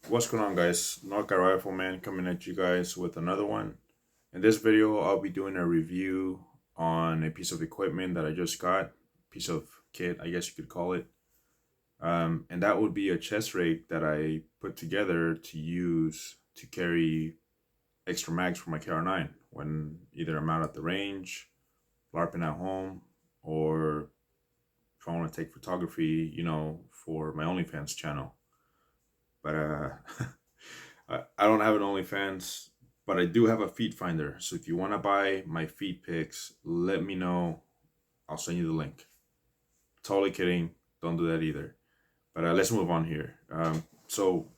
What's going on, guys? Norca Rifleman coming at you guys with another one. In this video, I'll be doing a review on a piece of equipment that I just got, piece of kit, I guess you could call it. And that would be a chest rig that I put together to use to carry extra mags for my KR9 when either I'm out at the range, LARPing at home, or if I want to take photography, for my OnlyFans channel. But I don't have an OnlyFans, but I do have a feed finder. So if you want to buy my feed pics, let me know. I'll send you the link. Totally kidding. Don't do that either. But let's move on here. So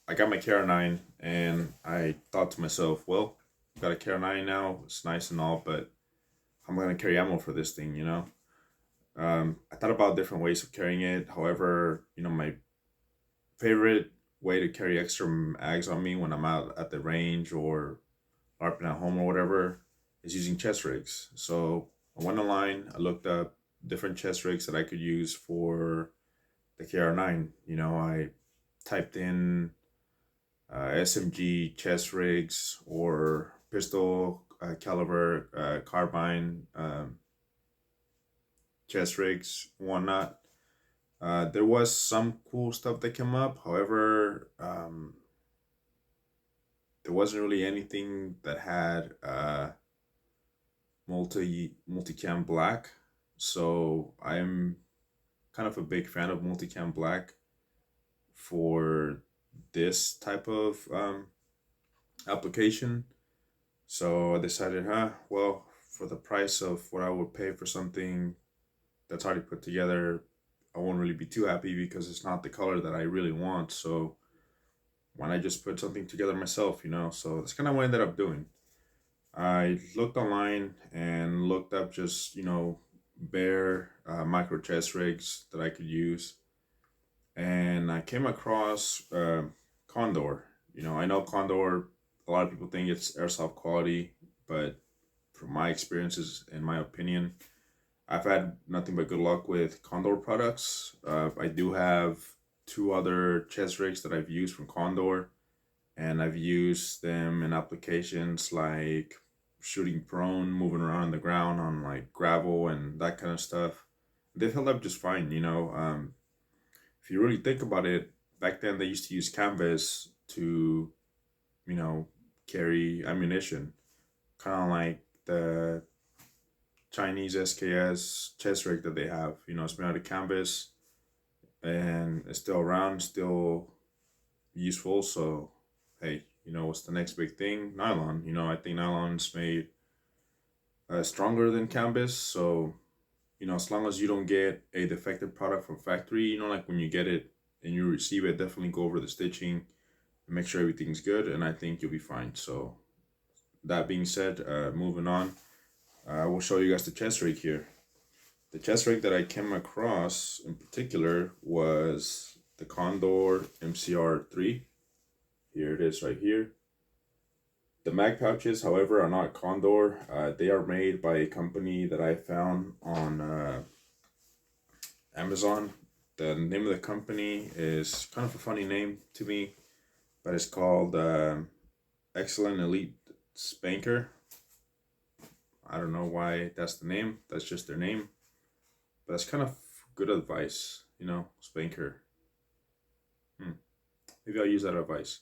I got my KR9 and I thought to myself, well, I've got a KR9 now. It's nice and all, but I'm going to carry ammo for this thing. I thought about different ways of carrying it. However, my favorite way to carry extra mags on me when I'm out at the range or LARPing at home or whatever is using chest rigs. So I went online, I looked up different chest rigs that I could use for the KR9. I typed in SMG chest rigs or pistol caliber carbine chest rigs, whatnot. There was some cool stuff that came up. However, there wasn't really anything that had multicam black. So I'm kind of a big fan of multicam black for this type of application. So I decided, well, for the price of what I would pay for something that's already put together, I won't really be too happy because it's not the color that I really want. So why not just put something together myself? So that's kind of what I ended up doing. I looked online and looked up just, bare micro chest rigs that I could use. And I came across Condor. I know Condor, a lot of people think it's airsoft quality, but from my experiences, in my opinion, I've had nothing but good luck with Condor products. I do have two other chest rigs that I've used from Condor, and I've used them in applications like shooting prone, moving around on the ground on like gravel and that kind of stuff. They've held up just fine. If you really think about it, back then they used to use canvas to, you know, carry ammunition, kind of like the Chinese SKS chest rig that they have. It's made out of canvas and it's still around, still useful. So, hey, what's the next big thing? Nylon. I think nylon's made stronger than canvas. So, as long as you don't get a defective product from factory, like when you get it and you receive it, definitely go over the stitching and make sure everything's good. And I think you'll be fine. So, that being said, moving on, I will show you guys the chest rig here. The chest rig that I came across in particular was the Condor MCR3. Here it is right here. The mag pouches, however, are not Condor. They are made by a company that I found on Amazon. The name of the company is kind of a funny name to me, but it's called Excellent Elite Spanker. I don't know why that's the name. That's just their name. But that's kind of good advice, Spanker. Maybe I'll use that advice.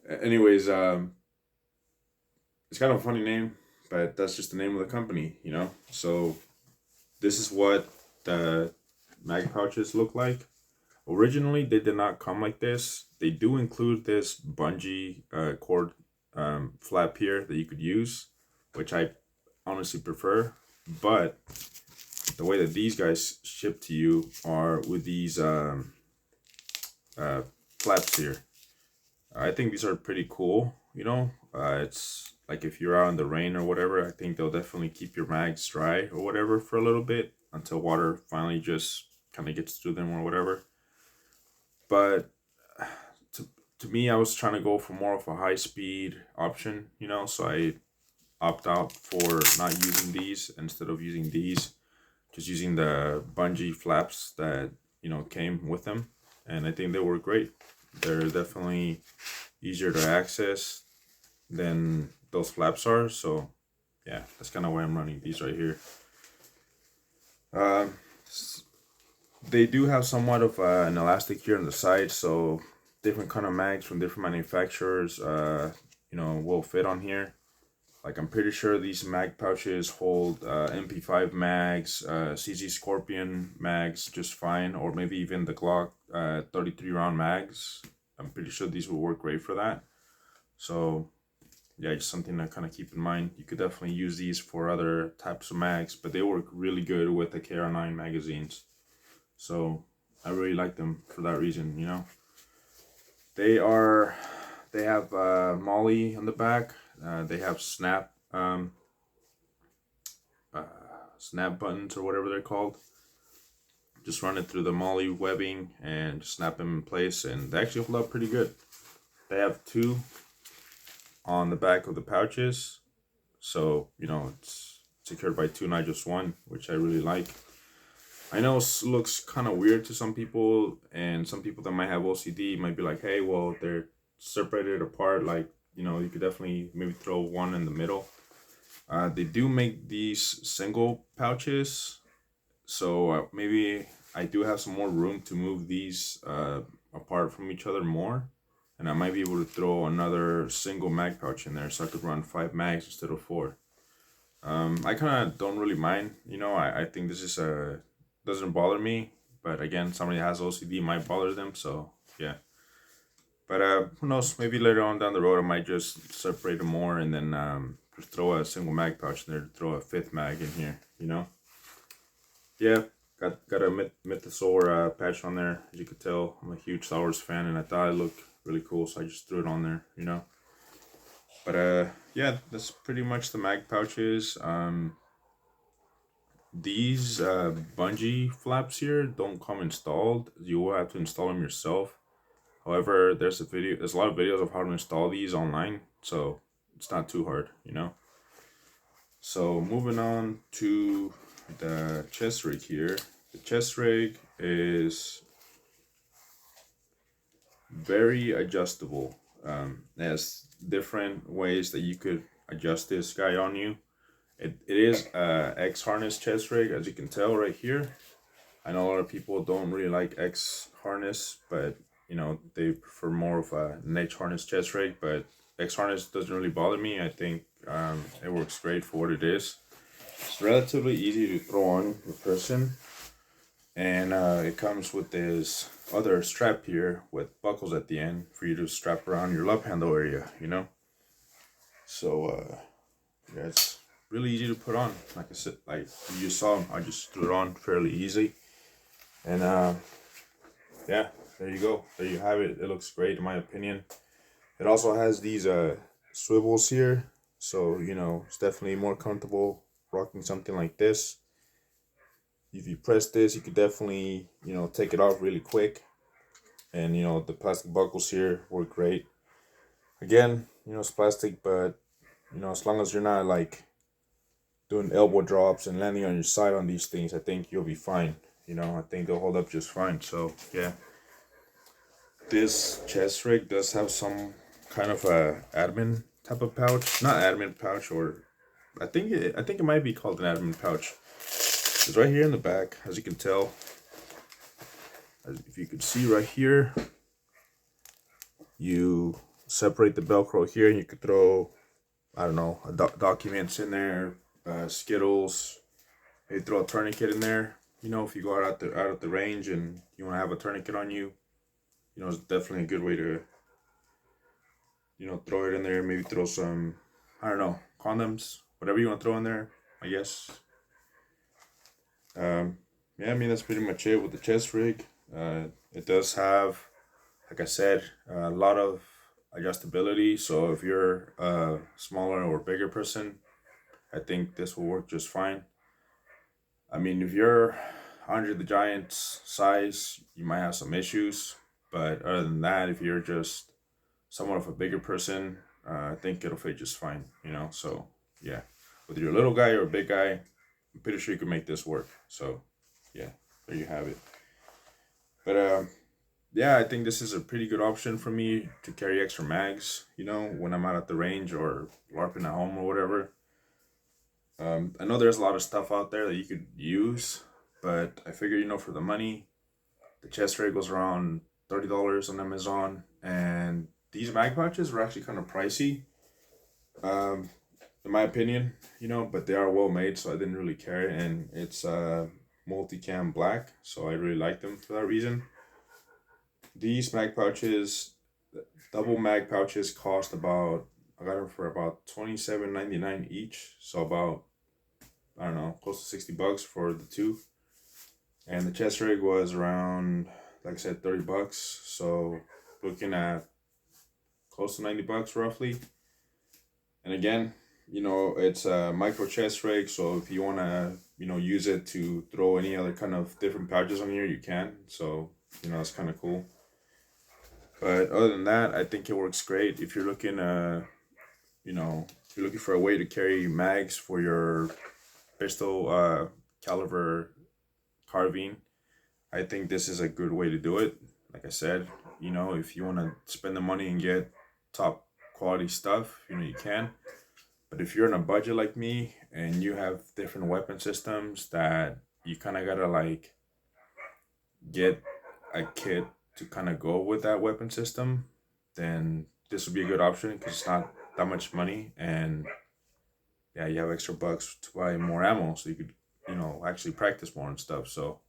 Anyways, it's kind of a funny name, but that's just the name of the company. So this is what the mag pouches look like. Originally, they did not come like this. They do include this bungee cord flap here that you could use, which I honestly prefer. But the way that these guys ship to you are with these flaps here. I think these are pretty cool. It's like if you're out in the rain or whatever, I think they'll definitely keep your mags dry or whatever for a little bit until water finally just kind of gets through them or whatever. But to me, I was trying to go for more of a high speed option, so I opt out for not using these instead of using these, just using the bungee flaps that came with them. and I think they work great. They're definitely easier to access than those flaps are. So yeah, that's kind of why I'm running these right here. Um, they do have somewhat of an elastic here on the side, so different kind of mags from different manufacturers, will fit on here. Like, I'm pretty sure these mag pouches hold MP5 mags, CZ Scorpion mags just fine, or maybe even the Glock 33 round mags. I'm pretty sure these will work great for that. So yeah, just something to kind of keep in mind. You could definitely use these for other types of mags, but they work really good with the KR9 magazines. So I really like them for that reason, They have Molly on the back. They have snap buttons or whatever they're called. Just run it through the Molly webbing and snap them in place, and they actually hold up pretty good. They have two on the back of the pouches, so it's secured by two, not just one, which I really like. I know it looks kind of weird to some people, and some people that might have OCD might be like, hey, well, they're separated apart. Like, you could definitely maybe throw one in the middle. They do make these single pouches, so maybe I do have some more room to move these apart from each other more. And I might be able to throw another single mag pouch in there, so I could run 5 mags instead of 4. I kind of don't really mind. I think this is doesn't bother me, but again, somebody that has OCD might bother them, so yeah. But who knows, maybe later on down the road I might just separate them more, and then just throw a single mag pouch in there to throw a 5th mag in here, Yeah, got a Mythosaur patch on there. As you could tell, I'm a huge Star Wars fan, and I thought it looked really cool, so I just threw it on there, But yeah, that's pretty much the mag pouches. These bungee flaps here don't come installed. You will have to install them yourself. However, there's a lot of videos of how to install these online, so it's not too hard. So moving on to the chest rig here. The chest rig is very adjustable. There's different ways that you could adjust this guy on you. It is a X harness chest rig, as you can tell right here. I know a lot of people don't really like X harness, but they prefer more of an H harness chest rig. But X harness doesn't really bother me. I think it works great for what it is. It's relatively easy to throw on the person, and it comes with this other strap here with buckles at the end for you to strap around your love handle area. So yeah, it's really easy to put on. Like I said, like you saw, I just threw it on fairly easy, and yeah, there you go. There you have it. It looks great in my opinion. It also has these swivels here, so it's definitely more comfortable rocking something like this. If you press this, you could definitely take it off really quick, and the plastic buckles here work great. Again, it's plastic, but as long as you're not like doing elbow drops and landing on your side on these things, I think you'll be fine. I think they'll hold up just fine. So yeah, this chest rig does have some kind of a admin type of pouch, not admin pouch, or I think it might be called an admin pouch. It's right here in the back, as you can tell. If you could see right here, you separate the Velcro here, and you could throw, I don't know, documents in there, Skittles. Maybe throw a tourniquet in there. If you go out of the range and you want to have a tourniquet on you, it's definitely a good way to, throw it in there. Maybe throw some, I don't know, condoms, whatever you want to throw in there, I guess. Yeah, I mean, that's pretty much it with the chest rig. It does have, like I said, a lot of adjustability. So if you're a smaller or bigger person, I think this will work just fine. I mean, if you're Andre the Giant's size, you might have some issues. But other than that, if you're just somewhat of a bigger person, I think it'll fit just fine. So yeah, whether you're a little guy or a big guy, I'm pretty sure you can make this work. So yeah, there you have it. But yeah, I think this is a pretty good option for me to carry extra mags, when I'm out at the range or LARPing at home or whatever. I know there's a lot of stuff out there that you could use, but I figure, for the money, the chest ray goes around $30 on Amazon, and these mag pouches were actually kind of pricey, um, in my opinion, but they are well made, so I didn't really care, and it's multicam black, so I really like them for that reason. These mag pouches, double mag pouches, cost about, I got them for about $27.99 each, so about, I don't know, close to $60 for the two. And the chest rig was around, like I said, $30. So looking at close to $90 roughly. And again, it's a micro chest rig, so if you wanna, use it to throw any other kind of different pouches on here, you can. So, it's kind of cool. But other than that, I think it works great. If you're looking, if you're looking for a way to carry mags for your pistol caliber carving, I think this is a good way to do it. Like I said, if you want to spend the money and get top quality stuff, you can. But if you're on a budget like me and you have different weapon systems that you kind of gotta like get a kit to kind of go with that weapon system, then this would be a good option because it's not that much money, and yeah, you have extra bucks to buy more ammo so you could, actually practice more and stuff. So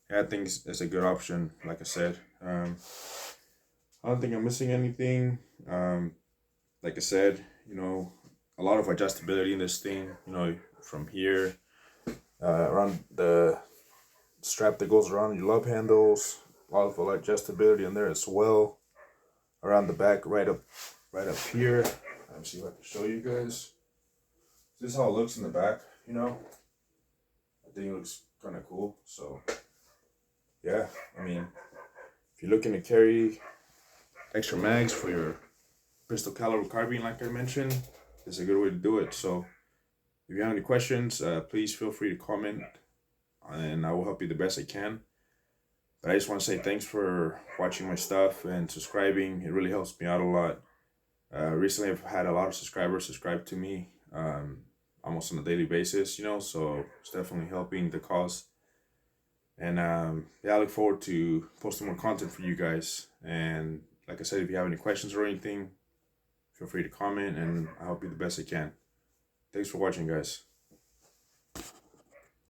yeah, I think it's a good option. Like I said, I don't think I'm missing anything. Like I said, a lot of adjustability in this thing. From here, around the strap that goes around your love handles. A lot of adjustability in there as well. Around the back, right up here. Let me see if I can show you guys. This is how it looks in the back. I think it looks kind of cool. So yeah, I mean, if you're looking to carry extra mags for your pistol caliber carbine, like I mentioned, it's a good way to do it. So if you have any questions, please feel free to comment, and I will help you the best I can. But I just want to say thanks for watching my stuff and subscribing. It really helps me out a lot. Recently, I've had a lot of subscribers subscribe to me, almost on a daily basis, so it's definitely helping the cause. And yeah, I look forward to posting more content for you guys. And like I said, if you have any questions or anything, feel free to comment, and I'll help you the best I can. Thanks for watching, guys.